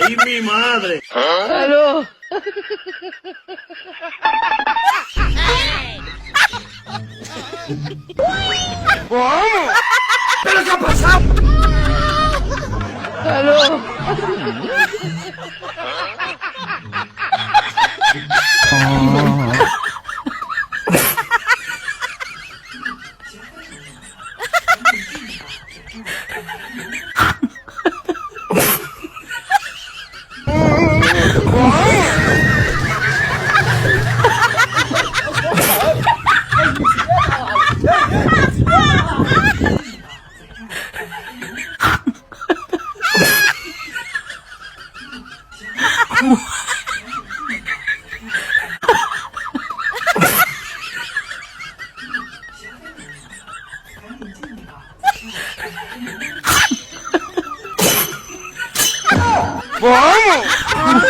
¡Ay, mi madre! Aló. ¿Cómo? ¿Pero qué ha pasado? Aló. ¿Cómo?